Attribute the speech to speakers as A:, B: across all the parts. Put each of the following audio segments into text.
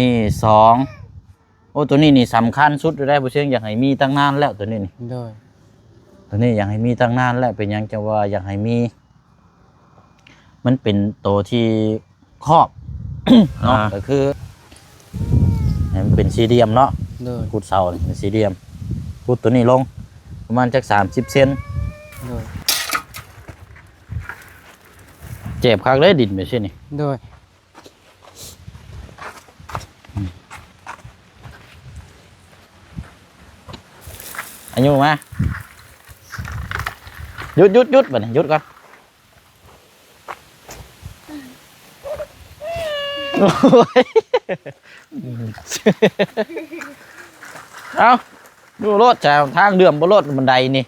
A: นี่สองโอ้ตัวนี้นี่สำคัญสุดได้บ่เชียงอยากให้มีตั้งนานแล้วตัวนี้นี่
B: โดย
A: ตัวนี้อยากให้มีตั้งนานแล้วเป็นยังจะว่าอยากให้มีมันเป็นตัวที่ครอบ เนาะก็คือให้มันเป็นสี่เหลี่ยมเนาะกุดเสาเป็นสี่เหลี่ยมกุดตัวนี้ลงประมาณจัก30 เซนเจ็บคักเลยดินไปใช่นี่
B: โดย
A: อายุมาหยุดบัดนี้หยุดก่อนเอาดูรถจากทางเดือมบนรถบันไดนี่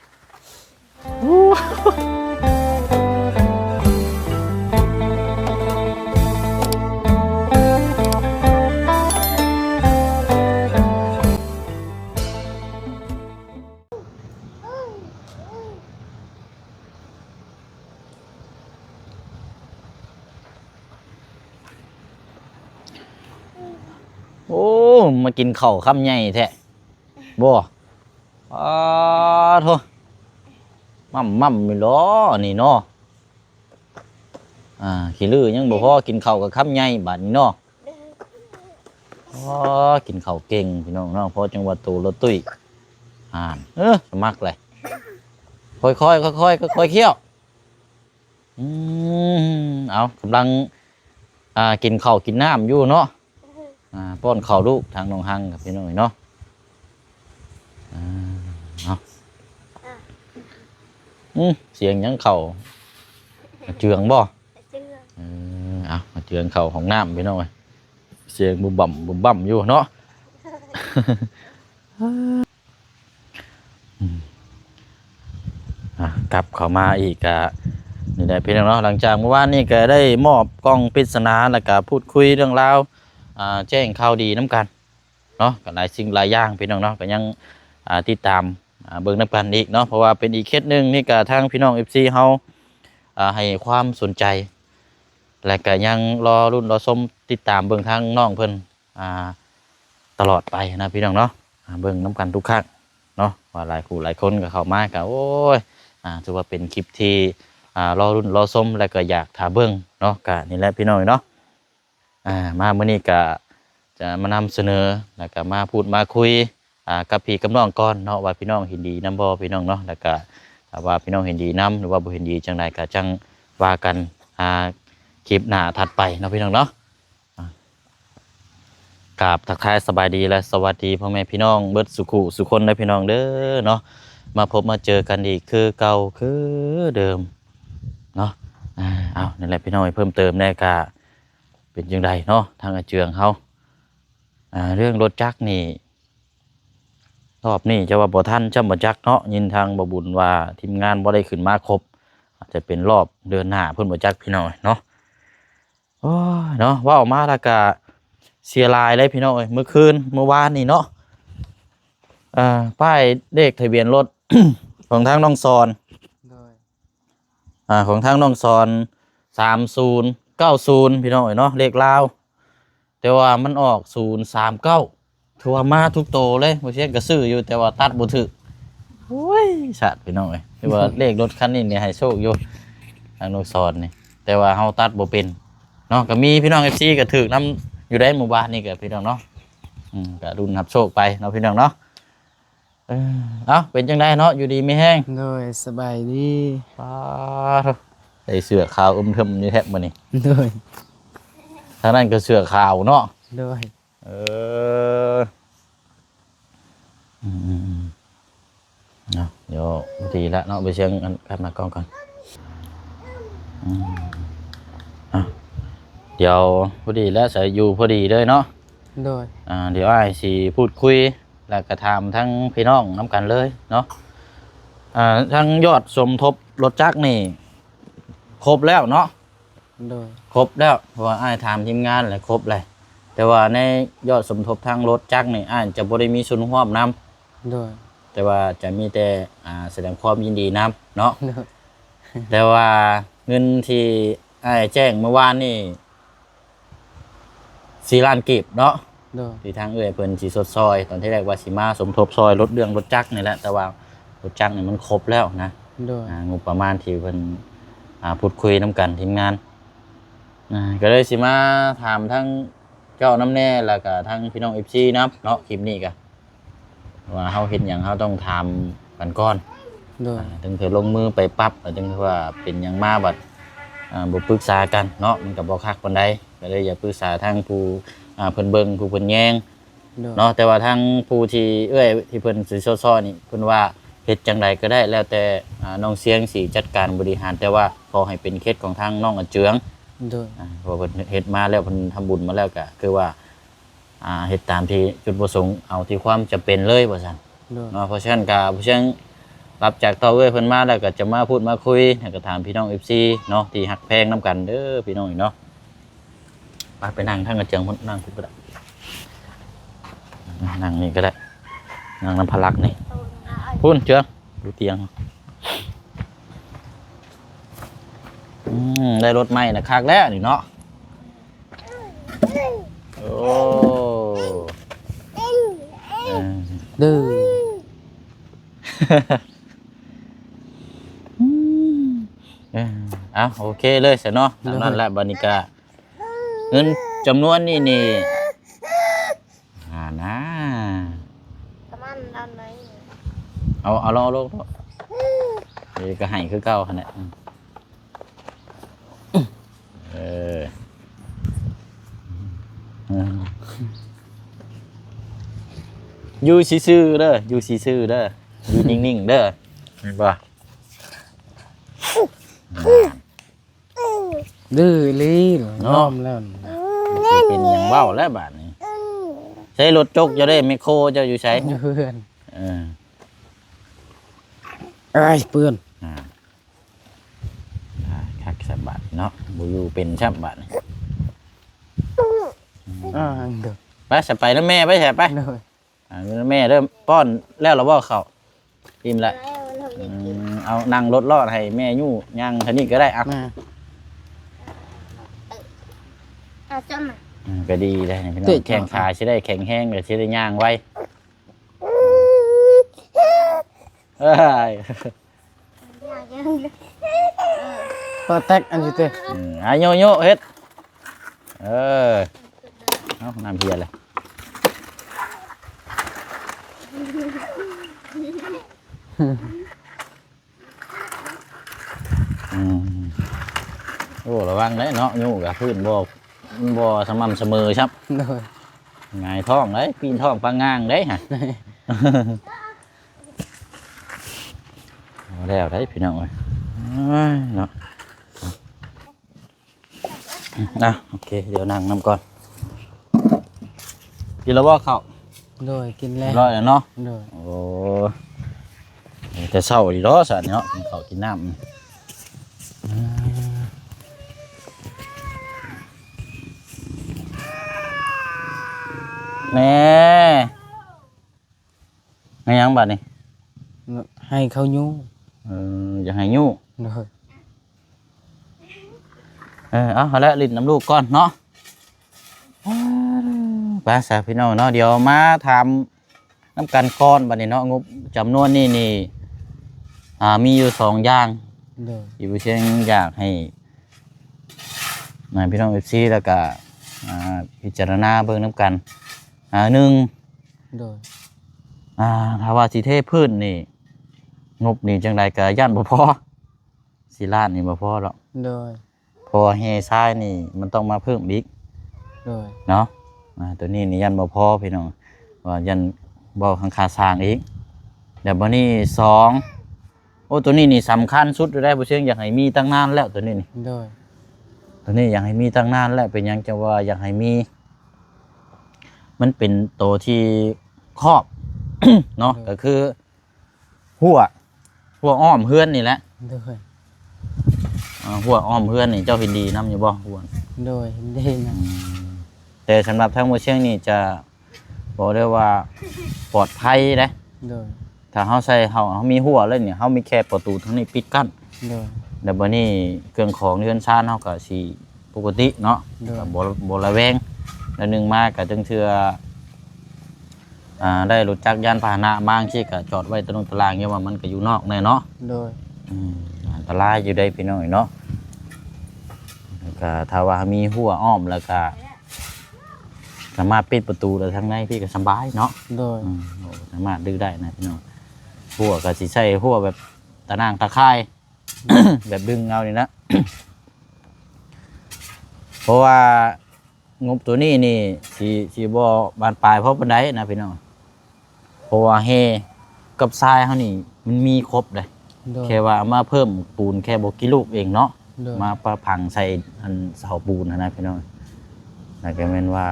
A: โอ้มากินข้าวคำใหญ่แท้บ่โธ่มั่มไม่ล้อนี่เนาะขี้ลือยังบ่พอกินข้าวกับคำใหญ่บาดนี้เนาะกินข้าวเก่งพี่น้องเนาะพอจังหวัดตูรถตุ้ยสมักเลยค่อยเคี้ยวเอากำลังกินข้าวกินน้ำอยู่เนาะป้อนข้าวลูกทางน้องหังกับพี่น้องเนาะเสียงยังเข่าเจืองบ่มาเจืองเข่าของน้ำพี่น้องเสียงบุ่มบ่ำอยู่เนาะกลับเข้ามาอีกนี่ได้พี่น้องเนาะหลังจากเมื่อวานนี้ก็ได้มอบกล้องปริศนาแล้วก็พูดคุยเรื่องราวแจ้งข่าวดีน้ำกันเนาะกับหลายสิ่งหลายอย่างพี่น้องเนาะก็ยังติดตามเบิ่งน้ำกันอีกเนาะเพราะว่าเป็นอีกเคสหนึ่งนี่กับทางพี่น้อง FC เฮาให้ความสนใจและก็ยังรอรุ่นรอส้มติดตามเบิ่งทางน้องเพิ่นตลอดไปนะพี่น้องเนาะเบิ่งน้ำกันทุกครั้งเนาะว่าหลายคู่หลายคนก็เข้ามาก็โอ้ยถือว่าเป็นคลิปที่รอรุ่นรอส้มและก็อยากถาเบิ่งเนาะก็นี่แหละพี่น้องเนาะมาเมื่อนี้ก็จะมานำเสนอแล้วก็มาพูดมาคุยกับพี่กับน้องก่อนเนาะว่าพี่น้องเห็นดีนำบ่พี่น้องเนาะแล้วก็ว่าพี่น้องเห็นดีนำหรือว่าบ่เห็นดีจังใดก็จังว่ากันคลิปหน้าถัดไปเนาะพี่น้องเนาะกราบทักทายสบายดีและสวัสดีพ่อแม่พี่น้องเบิดสุขุสุคนนะพี่น้องเด้อเนาะมาพบมาเจอกันอีกคือเก่าคือเดิมเนาะเอานั่นแหละพี่น้องเพิ่มเติมแน่กะเป็นยังไงเนาะทางอาเจืองเขาเรื่องรถจักรนี่รอบนี้จะว่าบ่ทันจำบ่จักเนาะยินทางบ่บุญว่าทีมงานบ่ได้ขึ้นมาครบอาจจะเป็นรอบเดือนหน้าเพิ่นบ่จักพี่น้องเนาะโอ้ยเนาะว่าออกมาแล้วก็เสียลายเลยพี่น้องเมื่อคืนเมื่อวานนี่เนาะป้ายเลขทะเบียนรถ ของทางน้องซอนของทางน้องซอน3090พี่น้องเนาะเลขลาวแต่ว่ามันออก039ถือว่ามาทุกโตเลยบ่เชี่ยก็ซื้ออยู่แต่ว่าตัดบ่ถึกโอ้ยสัตว์พี่น้องถือว่าเลขรถคันนี้นี่ให้โชคอยู่ทางน้องซอนนี่แต่ว่าเฮาตัดบ่เป็นเนาะก็มีพี่น้อง FC ก็ถึกนำอยู่ได้หมู่บ้านนี่ก็พี่น้องเนาะก็รุ่นรับโชคไปเนาะพี่น้องเนาะเป็นจังไดเนาะอยู่ดีไม่แห้ง
B: โดยสบายดี
A: ใส่เสื้อขาวเทิมนี่แทบมื้อนี้
B: โดย
A: ทางนั้นก็เสื้อขาวเนาะ
B: โดย
A: เนาะเดี๋ยวดีแล้วเนาะไปเชียงกันมากล้องก่อนเดี๋ยวพอดีแล้วใส่อยู่พอดีเลยเนาะ
B: โดย
A: เดี๋ยวสิพูดคุยแล้วก็ถามทั้งพี่น้องน้ำกันเลยเนาะทั้งยอดสมทบรถจักรนี่ครบแล้วเนาะครบแล้วเพราะว่าถามทีมงานเลยครบเลยแต่ว่าในยอดสมทบทางรถจักรนี่จะบ่ได้มีส่วนร่วมนำแต่ว่าจะมีแต่แสดงความยินดีนำเนาะแต่ว่าเงินที่แจ้งเมื่อวานนี่4 ล้านกีบเนาะ
B: โดย
A: ที่ทางเอื้อยเพิ่นสิสดซอยตอนที่แรกว่าสิมาสมทบซอยรถรถจักรนี่แหละแต่ว่ารถจักรนี่มันครบแล้วนะ
B: โดย
A: งบประมาณที่เพิ่นพูดคุยนํกันทีมงานก็เลยสิมาถามทั้งเจ้าน้ำแน่แล้วก็ทั้งพี่น้อง FC นํเนาะคลิปนี้ก็ว่าเฮาเฮ็ดหยังเฮาต้องถามกันก่อน
B: โดย
A: ถึงเธอลงมือไปปั๊บถึงว่าเป็นหยังมาบัดบ่ปรึกษากันเนาะมันก็บ่คักปานใดก็เลยอย่าปรึกษาทางผู้เพิ่นเบิ่งผู้เพิ่นแยง
B: โดย
A: เนาะแต่ว่าทางผู้ที่ที่เพิ่นสิซ้อๆนี่เพิ่นว่าเฮ็ดจังไดก็ได้แล้วแต่น้องเสียงสิจัดการบริหารแต่ว่าขอให้เป็นเคสของทางน้องอันเจือง
B: โดย
A: เพราะเพิ่นเฮ็ดมาแล้วเพิ่นทำบุญมาแล้วก็คือว่าเฮ็ดตามที่จุดประสงค์เอาที่ความจำเป็นเลยว่าซั่น
B: โดย
A: เนาะเพราะฉะนั้นรับจากต่อเพิ่นมาแล้วก็จะมาพูดมาคุยแล้วก็ถามพี่น้อง FC เนาะที่ฮักแพงนํกันเด้อพี่น้องเนาะไปนั่งทางอันเจืองพุ่นนั่งพุ่นก็ได้นั่งนี่ก็ได้นั่งน้ำพลักนี่พุ่นเจืองดูเตียงได้รถใหม่นะคักแล้วนี่เนาะโอ้
B: ดื้อ
A: เอาโอเคเลยเสร็จเนาะตามนั้นแหละบานิกาเงินจำนวนนี่นะ
C: ประมาณอันไหน
A: เอาลงนี่ก็ให้คือเก่าขนาดอยู่ซื่อๆเด้ออยู่ซื่อๆเด้ออยู่นิ่งๆเด้อเห็นป่ะ
B: ดื้อลีน้อมแล้วนะ
A: เป็นอย่างเว้าแล้วบาดนี้ใช้รถจกจะได้ไมโครเจ้าอยู่ใช้
B: เพื่อน
A: เออ
B: ไอ้เพื่อน
A: คักสับบาทเนาะบูยูเป็นชับบาท
B: เด้อ
A: ไปใส่ไปแล้วแม่ไปใส่ไป
B: โดย
A: แม่เริ่มป้อนแล้วเราบ่เขาพิมละ
C: แล้วมันทำได้
A: เอานั่งรถรอดให้แม่ยู่ย่างท่านี้ก็ได้อ่ะ
B: มา
C: จนน่ะ
A: ก็ดีได้พี่น้องแข่งขาใช่ได้แข็งแห้งก็ใช่ได้ย่างไว้เอ้ย
C: อยากยัง
B: ก็แตกอันนี้เต้
A: โยโย่เฮ็ดเอาน้ำเพียเลยโอ้ระวังเลยเนาะยู่กับพื้นบ่สม่ำเสมอครับ
B: โดย
A: หงายท้องเลยปีนท้องปลางางได้ฮะเอาแล้วได้พี่น้องเอ้ยเนาะโอเคเดี๋ยวนั่งน้ำก่อนกินแล้วบ่ข้าว
B: โดยกินแล้ว
A: ร้อยแล้วเนาะ
B: โดย
A: โอ้แต่เช้าดีเนาะสัตว์เนาะกินข้าวกินน้ำแม่ไม่ยังบัดนี่
B: ให้เขายุ่ง
A: อยากให้ยู่
B: โดย
A: เอาละลิ้นน้ำลูกก่อนเนาะไปสาพี่น้องเนาะเดี๋ยวมาทำน้ำกันก้อนบัดนี้เนาะงบจำนวนนี่มีอยู่2อย่าง
B: โดย
A: อีบุเชียงอยากให้พี่น้องFCแล้วก็พิจารณาเบิ่งน้ำกันหนึ่ง
B: โดย
A: ถ้าว่าสิเทพื้นนี่งบนี่จังไดก็ย่านบ่พอสิล้านนี่บ่พอหรอก
B: โดย
A: เพอเฮซ้ายนี่มันต้องมาเพิ่มอีก
B: โดย
A: เนาะตัวนี้นี่ยันบ่พอพี่น้องว่ายันบ่ข้างคาสร้างอีกเดี๋ยวบัดนี้2โอ้ตัวนี้นี่สำคัญสุดได้บ่เชียงอยากให้มีตั้งนานแล้วตัวนี้นี่
B: โดย
A: ตัวนี้อยากให้มีตั้งนานแล้วเป็นหยังจะว่าอยากให้มี มันเป็นตัวที่ครอบ เนาะก็คือหัวอ้อมเฮือนนี่แหละ
B: โดย
A: หัวอ้อมเฮือนนี่เจ้าเห็นดีนำอยู่บ่หัว
B: โดยเห็นได้นะ
A: แต่สำหรับทางโมเชียงนี่จะบอกได้ว่าปลอดภัยนะ
B: โดย
A: ถ้าเฮาใส่เฮามีหัวเลยเนี่ยเฮามีแค่ประตูทั้งนี้ปิดกั้น
B: โดย
A: แต่บัดนี้เครื่องของเรือนซ่านเฮาก็สิปกติเนาะ
B: โดย
A: ก็บ่ระแวง แล้วหนึงมาก็จังเทื่อได้รถจักรยานพาหนะบางที่ก็จอดไว้ตรงตารางเนี่ยว่ามันก็อยู่นอกแน่เนาะ
B: โดย
A: อันตรายอยู่ได้พี่น้อยเนาะแล้วก็ถ้าว่ามีหัวอ้อมแล้วก็สามารถปิดประตูได้ทั้งในพี่ก็สบายเนาะ
B: โดย
A: สามารถดื้อได้นะพี่น้องหัวก็สิใช้หัวแบบตะนางตะไคร่ แบบดึงเอานี่นะ เพราะว่างบตัวนี้นี่สิบ่บานปลายเพราะปานใดนะพี่น้องเพราะว่าเฮกับทรายเฮานี่มันมีครบเลย
B: โดย
A: แค่ว่าเอามาเพิ่มปูนแค่บ่กี่ลูกเองเนาะ
B: โดย
A: มาประพังใส่อันเสาปูนนะพี่น้องแล้วก็แม่นว่า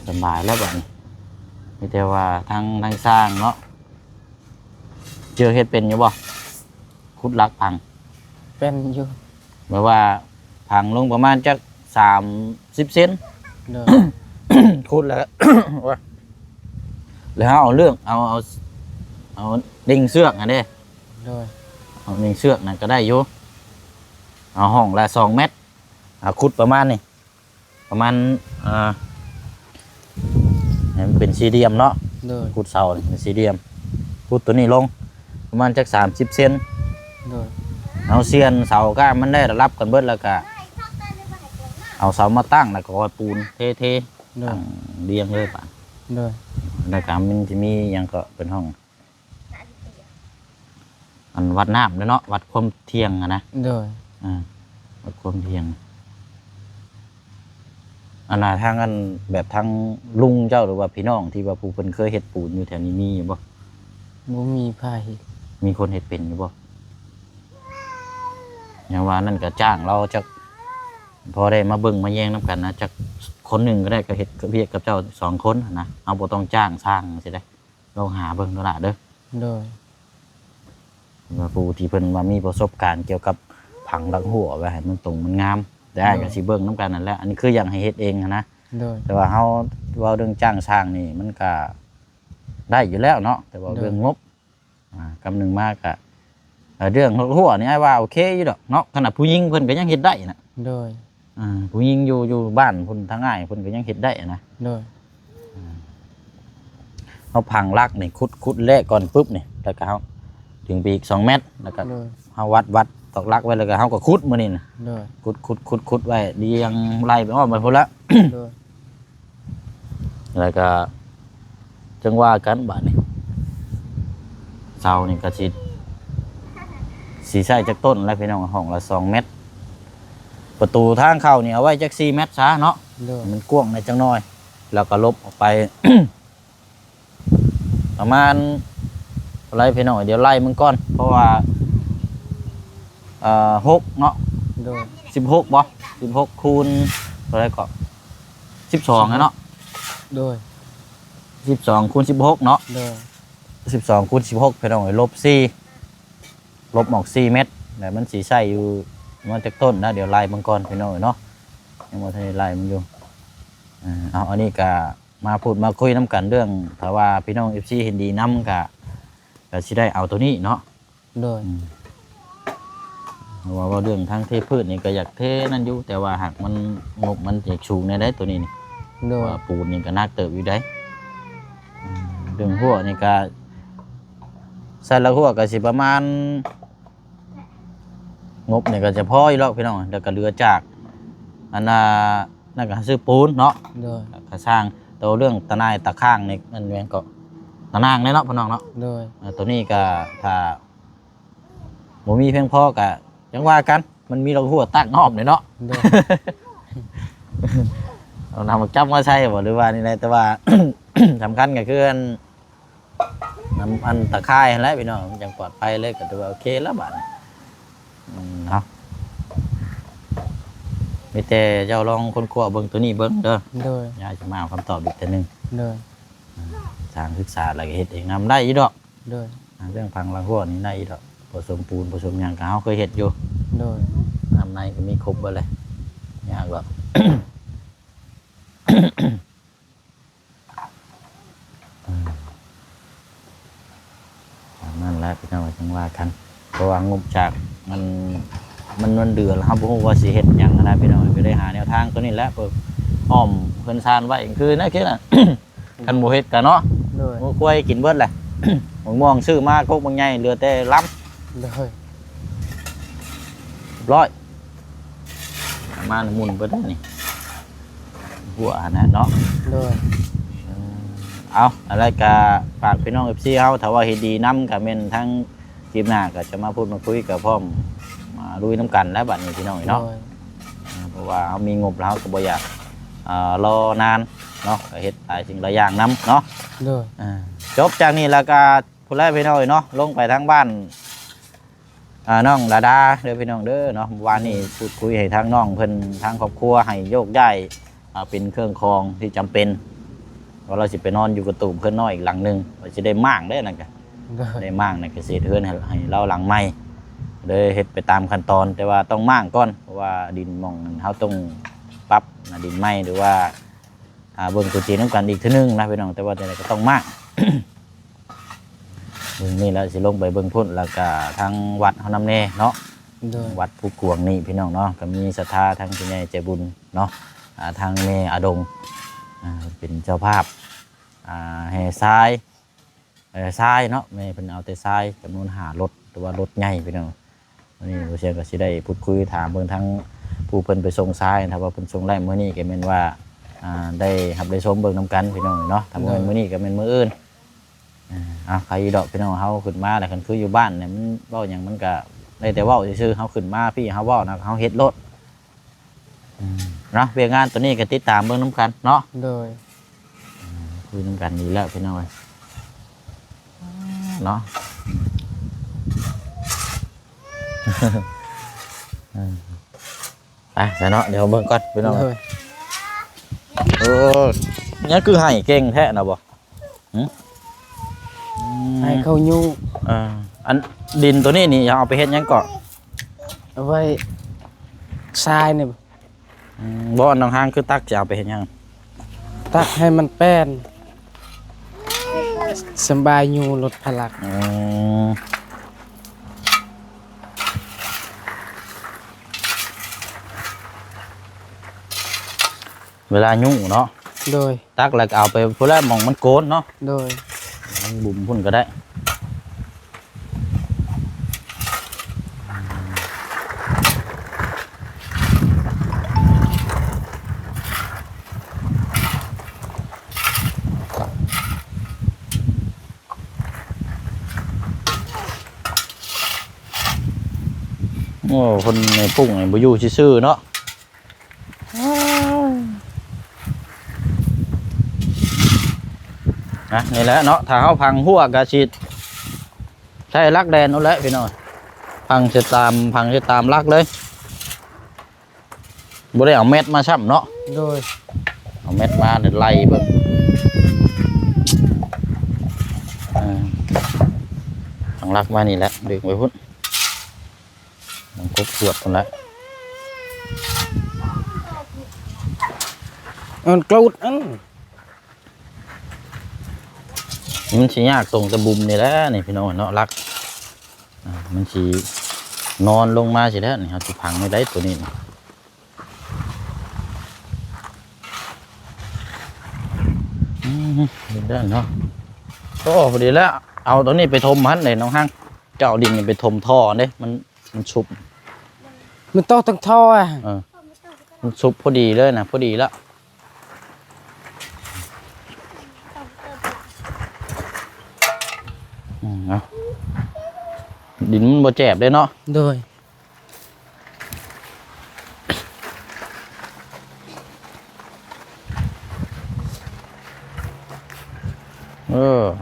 A: สบายแล้วบัดนี้มีแต่ว่าทางสร้างเนาะเจอเฮ็ดเป็นอยู่บ่ขุดหลักพัง
B: เป็นอยู่
A: หมายว่าพังลงประมาณจัก30 เซน
B: โดย
A: ขุดแล้ว ว่าแล้วเอาเรื่องเอาดิ่งเสือกอันนี้
B: โดย
A: เอาดิ่งเสือกนั่นก็ได้อยู่เอาห้องละ2 เมตรขุดประมาณนี่ประมาณให้มันเป็นสี่เหลี่ยมเนาะ
B: โดย
A: ขุดเสานี่เป็นสี่เหลี่ยมขุดตัวนี้ลงประมาณจัก30 เซน
B: โดย
A: เอาเสียนเสาก้ามมันได้รับกันเบิดแล้วก็เอาเสามาตั้งแล้วก็เอาปูนเท
B: โด
A: ตั้
B: ย
A: งเรียงเลยป่ะ
B: โดย
A: แล้วก็มันจะมีหยังก็เป็นห้องอันวัดน้ำเนาะวัดความเที่ยงอะนะ
B: โดย
A: วัดความเที่ยงอันน่ะทางอันแบบทางลุงเจ้าหรือว่าพี่น้องที่ว่าผู้เพิ่นเคยเฮ็ดปูนอยู่แถวนี้มีอยู่บ่
B: บ่มีไผ
A: มีคนเฮ็ดเป็นอยู่บ่อย่างว่านั่นก็จ้างเราจักพอได้มาเบิ่งมาแย่งน้ำกันนะจักคนหนึ่งก็ได้ก็เฮ็ดกับเวียกกับเจ้า2 คนนะเอาบ่ต้องจ้างสร้างสิได้เราหาเบิ่งตลาดเด้อ
B: โดย
A: ว่าผู้ที่เพิ่นว่ามีประสบการณ์เกี่ยวกับผังหลังหัวไว้ให้มันตรงมันงามได้ก็สิเบิ่งน้ำกันนั่นแหละอันนี้คืออย่างให้เฮ็ดเองนะ
B: โดย
A: แต่ว่าเฮาเว้าเรื่องจ้างสร้างนี่มันก็ได้อยู่แล้วเนาะแต่ว่าเรื่องงบกำหนึ่งมากอะเรื่องหัวนี่อ้ายว่าโอเคอยู่ดอกเนาะขนาดผู้หญิงเพิ่นก็ยังเฮ็ดได้นะ
B: โดย
A: ผู้หญิงอยู่บ้านเพิ่นทางง่ายเพิ่นก็ยังเฮ็ดได้นะ
B: โดย
A: เฮาพังลักนี่ขุดแรกก่อนปุ๊บนี่แล้วก็เฮาถึงไปอีก2 เมตรแล้วก็
B: โดย
A: เฮาวัดตอกลักไว้แล้วก็เฮาก็ขุดมื้อนี้นะ
B: โดย
A: ขุดไว้เรียงไล่ไปอ้อมไปพุ่นละ
B: โดย
A: แล้วก็จังว่ากันบัดนี้เสานี่ก็สิใช้จักต้นแล้วพี่น้องห้องละ2 เมตรประตูทางเข้านี่เอาไว้จัก4 เมตรซะเนาะ
B: โดย
A: มันกว้างในจังน้อย แล้วก็ลบออกไป ประมาณอะไรพี่น้องเดี๋ยวไล่มึงก่อนเพราะว่า6เนาะ
B: โดย
A: 16บ่16คูณเท่าไหร่ก็12นะเนาะ
B: โดย
A: 12คูณ16เนาะ
B: โดย
A: 12คูณ16พี่น้องลบ4ลบออก4 เมตรแต่มันสีใส่อยู่มันจากต้นนะเดี๋ยวไล่มึงก่อนพี่น้องเนาะยังบ่ทันได้ไล่มึงอยู่เอาอันนี้ก็มาพูดมาคุยน้ำกันเรื่องถ้าว่าพี่น้อง FC เห็นดีนำก็สิได้เอาตัวนี้เนาะ
B: โดย
A: เพราะว่าเรื่องทางเทพืชนี่ก็อยากเทนั่นอยู่แต่ว่าหากมันงบมันจะสูงในได้ตัวนี้นี่
B: โดย
A: ว่าปูนนี่ก็นักเติบอยู่ได้เรื่องหัวนี่ก็ใส่ละหัวก็สิประมาณงบนี่ก็จะพออยู่แล้วพี่น้องแล้วก็เหลือจากอันนั่นก็ซื้อปูนเนาะ
B: โดย
A: ก็สร้างตัวเรื่องตะนายตะข้างนี่มันแม่นก็ตะนางเนาะพี่น้องเนาะ
B: โดย
A: ตัวนี้ก็ถ้าบ่มีเพียงพอก็ยังว่ากันมันมีเราหัวตั้งอ้อมเลยเนาะ
B: โดย
A: เรานำมาจับมาใช้บ่หรือว่านี่แหละแต่ว่า สำคัญก็คืออันตะไคร้นั่นแหละพี่น้องมันยังปลอดภัยเลยก็ถือว่าโอเคแล้วบัดนี้เนาะมีแต่เจ้าลองคนกลัวเบิ่งตัวนี้เบิ่งเด้อ
B: โดย
A: ยายจะมาเอาคำตอบอีกทีนึง
B: โดย
A: ทางศึกษาแล้วก็เฮ็ดเองนำได้อีดอก
B: โดย
A: เรื่องพังลังหัวนี่ได้อีดอกผสมปูนผสมหยังก็เฮาเคยเฮ็ดอยู่
B: โดย
A: น้ำในก็มีครบเบิดเลยยากหรอก นั่นแหละพี่น้องจังว่ากันเพราะว่างบจากมันเดือนแล้วครับผมว่าสิเฮ็ดหยังนะพี่น้องก็ได้หาแนวทางตัวนี้แหละเพื่อ อ้อมเพิ่นซานไว้คือนั่นคือน่ะ คันบ่เฮ็ดกันเนาะ
B: โดย
A: หมูกล้วยกินเบิดแหละ หมูม่วงซื้อมากกบางใหญ่เหลือแต่ล้ำ
B: โดย
A: ร้อยมาหมุนเบิดนี่หัวนะเนาะ
B: โดย
A: เอาอะไรกะฝากพี่น้อง FC เฮาถ้าว่าเฮ็ดดีนํก็แม่นทั้งคลิปหน้าก็จะมาพูดมาคุยกับพร้อมมาลุยน้ำกันแล้วบัดนี้พี่น้องเนาะ
B: โดย
A: เพราะว่าเฮามีงบแล้วก็บ่อยากรอนานเนาะก็เฮ็ดหลายสิ่งหลายอย่างนํเนาะ
B: โดย
A: จบจากนี้แล้วก็ผู้แรกพี่น้องเนาะลงไปทางบ้านน้องดาดาเด้อพี่น้องเด้อเนาะเมื่อวานนี้พูดคุยให้ทางน้องเพิ่นทางครอบครัวให้โยกย้ายเป็นเครื่องครองที่จำเป็นว่าเราสิไปนอนอยู่กับตูมเพิ่นน้อยอีกหลังหนึงว่าสิได้มั่างได้นั่นก็
B: โดย
A: ได้มั่างในเกษตรเฮือนให้เราหลังใหม่เลยเฮ็ดไปตามขั้นตอนแต่ว่าต้องมั่างก่อนเพราะว่าดินหม่องนั้นเฮาต้องปรับดินใหม่หรือว่าเบิ่งตัวจริงนำกันอีกเทื่อนึงนะพี่น้องแต่ว่าแต่ก็ต้องมั่าง เบิ่งนี่แล้วสิลงไปเบิ่งพุ่นแล้วก็ทางวัดเฮานำแน่เนาะ
B: โดย
A: วัดผู้กวงนี่พี่น้องเนาะก็มีศรัทธาทางผู้ใหญ่ใจบุญเนาะทางแม่อาดงเป็นเจ้าภาพแห่ทรายทรายเนาะแม่เพิ่นเอาแต่ทรายจำนวน5รถหรือว่ารถใหญ่พี่น้องวันนี้ผู้เชี่ยวก็สิได้พูดคุยถามเบิ่งทั้งผู้เพิ่นไปส่งทรายถ้าว่าเพิ่นส่งได้มื้อนี้ก็แม่นว่าได้รับได้ชมเบิ่งนํกันพี่น้องเนาะถ้าบ่แม่นมื้อนี้ก็แม่นมื้ออื่นใครดอกพี่น้องเฮาขึ้นมาแล้วคันคืออยู่บ้านเนี่ยมันเว้าหยังมันก็ได้แต่เว้าซื่อๆเฮาขึ้นมาพี่เฮาเว้านะเฮาเฮ็ดรถเนาะเวียงานตัวนี้ก็ติดตามเบิ่งนํกันเนาะ
B: โดย
A: คุยนํกันดีแล้วพี่น้องเอ้ยเนาะ ไปซะเนาะเดี๋ยวเบิ่งก่อนพี่น้อง
B: โดย
A: โอ้เนี่ยคือให้เก่งแท้นะบ่หึ
B: ให้เขาอยู่
A: อันดินตัวนี้นี่อย่าเอาไปเฮ็ดหยังเกาะ
B: เอาไว้ทรายนี่
A: บ่อันห้างๆคือตักจะเอาไปเฮ็ดหยัง
B: ตักให้มันแป้นสำบายอยู่ลดพลัก
A: เวลายุ่งเนาะ
B: โดย
A: ตักแล้วก็เอาไปพุ่นแล้วหมองมันโกนเนาะ
B: โดย
A: มันบุ่มพุ่นก็ได้โอ้คนในปุ่งไอ้บ่อยู่ซื่อๆเนาะนะนี่แหละเนาะถ้าเขาพังหัวกระชิดใช่ลักแดนนั่นแหละพี่น้องพังจะตามลักเลยบ่ได้เอาเม็ดมาช้ำเนาะ
B: โดย
A: เอาเม็ดมาเดี๋ยวไล่เบิ่งพังลักมานี่แหละดึงไว้พุ่นมันครบขวดพุ่นแล้ว
B: มันกรูดอัน
A: มันสิยากตรงตะบุมนี่แหละนี่พี่น้องเนาะลักมันสินอนลงมาสิแล้วนี่เฮาสิพังไม่ได้ตัวนี้นี่เห็นได้เนาะโอ้พอดีแล้วเอาตัวนี้ไปทมมันเลยน้องห้างเจ้าดินนี่ไปทมท่อเด้มันชุบ
B: มันต้องตั้งท่ออ่ะ
A: มันชุบพอดีเลยนะพอดีแล้วเอาดินมันบ่แจบเลยเนาะ
B: โดย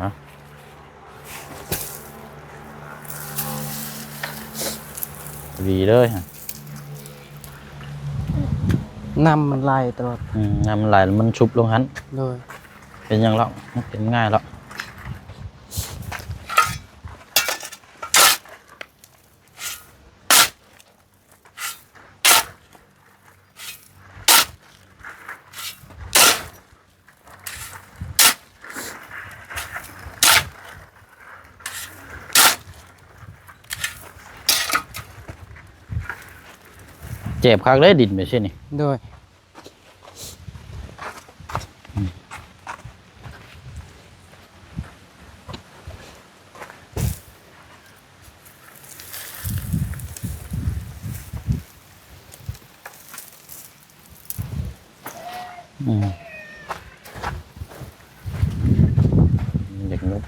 A: ฮะดีเลยฮะ
B: น้ำมันไหลตลอด
A: น้ำมันไหลมันชุบลงหัน
B: โดย
A: เป็นยังแล้วเป็นง่ายแล้วเจ็บคักเลยดินไปใช่นี่
B: โดย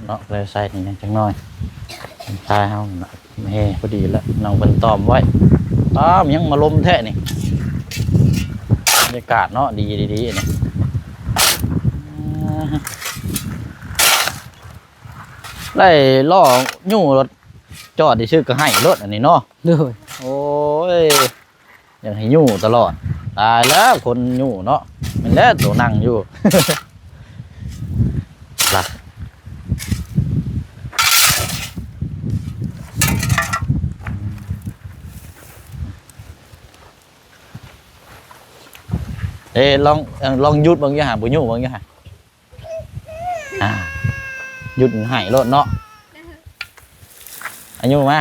A: เนาะเลยใส่นี่จังน้อยทายเฮาน่ะแม่พอดีแล้วน้องเพิ่นตอมไว้มันยังมาลมแท้นี่บรรยากาศเนาะดีๆนี่ไล่ล่อยู่รถจอดที่ชื่อก็ให้รถอันนี้เนาะ
B: โดย
A: โอ้ยอย่างให้ยู่ตลอดตายแล้วคนยู่เนาะมันแล้วตัวนั่งอยู่ หลักลองหยุดบางอย่างบุญยู่บางอย่างหยุดให้รถเนาะอายุมา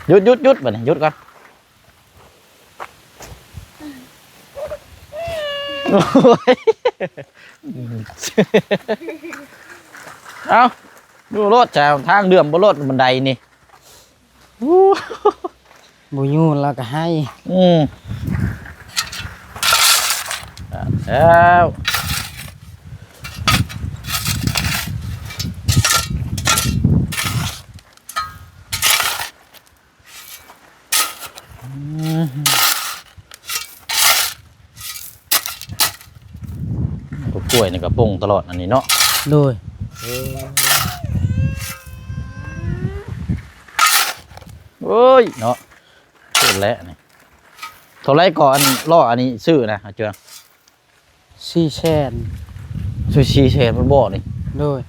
A: หยุดบัดนี้หยุดก่อนโอ้ยเอาดูรถจากทางเดือมบนรถบันไดนี่
B: บ่อยู่แล้วก็ให้
A: แล้วตัวกล้วยนี่ก็ป่งตลอดอันนี้เนาะ
B: โดย
A: เอ้ยเนาะเสร็จแล้วนี่เท่าไรก่อนล่ออันนี้ซื้อนะเจ้า
B: ซีแชน
A: ซูชิเชนมันบอกนี่
B: โดย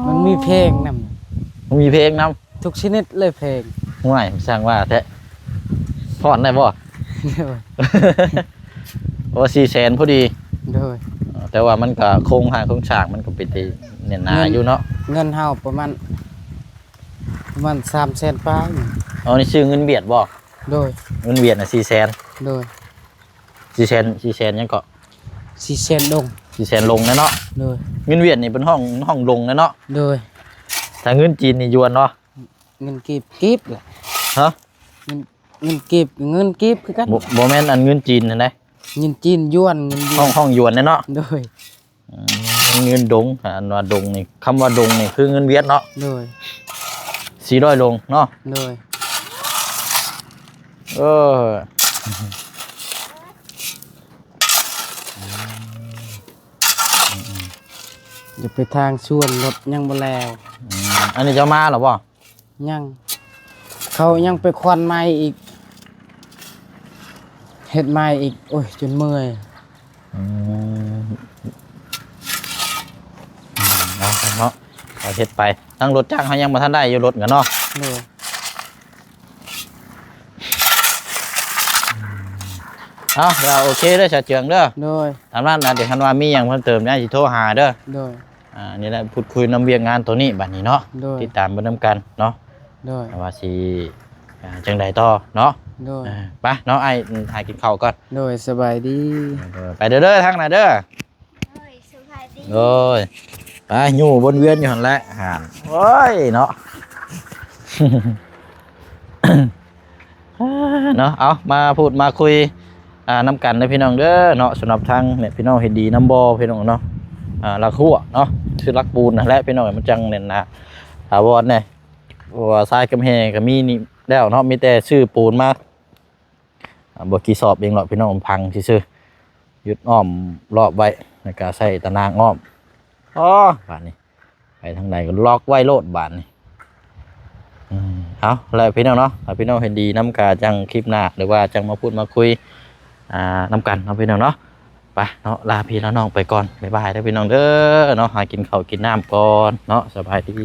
B: มันมีเพลงนำ
A: มันมีเพลงน
B: ทุกชนิดเลยเพลง
A: ำห่วยสร้างว่าแท้พอดได้บ่
B: โดย
A: โอ้400,000พอดี
B: โดย
A: แต่ว่ามันก็โครงหางโครงฉากมันก็เป็นตีเนียนหนาอยู่เนาะ
B: เงินเฮาประมาณ300,000ปลายนี่
A: เอานี่ชื่อเงินเบียดบ่
B: โดย
A: เงินเบียดน่ะ400,000
B: โดย
A: 400,000ยังก็
B: 400,000ดง
A: 400,000ลงนะเนาะ
B: โดย
A: เงินเวียดนี่เป็นห้องลงนะเนาะ
B: โดย
A: ถ้าเงินจีนนี่ยวนเนาะ
B: เงินกีบแหละ
A: ฮะ
B: เงินกีบคือกัน
A: บ่แม่นอันเงินจีนนั่นแหละ
B: เงินจีนยวนเงินยวน
A: ห้องยวนนะเนาะ
B: โดย
A: เงินดงอันว่าดงนี่คำว่าดงนี่คือเงินเวียดเนาะ
B: โดย
A: 400ลงเนาะ
B: โดย
A: เออ
B: อย่าไปทางชวนรถยังบ่แล้ว
A: อันนี้จะมาหรอบ่
B: ยังเขายังไปควันไม้อีกเฮ็ดไม้อีกโอ้ยจนเมื่อย
A: เนาะเอาเฮ็ดไปตั้งรถจ้างเขายังมาทันได้อยู่รถกันเนาะ
B: โดย
A: เอาเราโอเคเด้อชาเจืองเด้อ
B: โดย
A: ตามนั้นนะเดี๋ยวคันว่ามีอย่างเพิ่มเติมเนี่ยสิโทรหาเด้อ
B: โดย
A: นี่แหละพูดคุยนำเวียงงานตัวนี้บัดนี้เนาะ
B: โดย
A: ติดตามเบิ่งนำกันเนาะ
B: โดย
A: ว่าสิจังใดต่อเนาะ
B: โดย
A: ไปเนาะไอ้หากินข้าวก่อน
B: โดยสบายดี
A: ไปเด้อทางไหนเด้อ
C: เฮ้ยสบายดี
A: โอ้ยไปอยู่บนเวียนอยู่หั่นแหละห่านโอ้ยเนาะ เนาะเอามาพูดมาคุยน้ำกันนะพี่น้องเด้อเนาะสำหรับทางเนี่ยพี่น้องเห็นดีน้ำบอพี่น้องเนาะลักหัวเนาะคือลักปูนนะและพี่น้องมันจังเนี่ยนะถาวรเนี่ยว่าทรายกำแพงก็มีนี่แล้วเนาะมีแต่ชื่อปูนมาบกี่สอบเองหรอกพี่น้องพังซื่อๆยึดอ้อมรอบไว้ในการใส่ตะนางอ้อมอ๋อบานนี้ไปทางไหนก็ล็อกไว้โลดบานนี้เอาแล้วพี่น้องเนาะพี่น้องเห็นดีน้ำกาจังคลิปหน้าหรือว่าจังมาพูดมาคุยน้ำกันเนาะพี่น้องเนาะไปเนาะลาพี่แล้วน้องไปก่อนบ๊ายบายเด้อพี่น้องเด้อเนาะหากินข้าวกินน้ำก่อนเนาะสบายดี